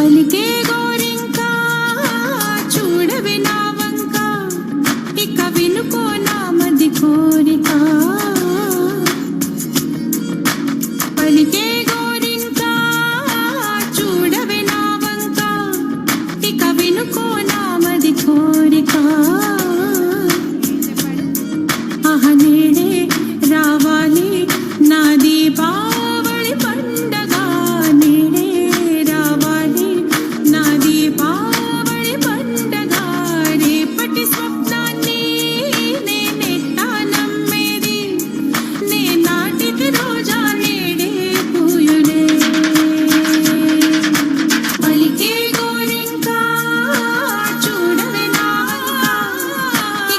పలికే గోరింకా చూడవే నా వంక ఇక వినుకో నా మది కోరిక పలికే గోరింకా చూడవే నా వంక ఇక వినుకో నా మది కోరిక నేడే రావాలి నా దీపావళి పండగ నేడే రావాలి నా దీపావళి పండగ రేపటి స్వప్నాన్ని నేనెట్టా నమ్మేది నే నాటిది రోజా నేడే పూయులే పలికే గోరింకా చూడవే నా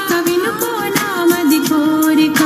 ఇక వినుకో నా మది కోరిక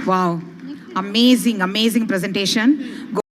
Wow, amazing presentation.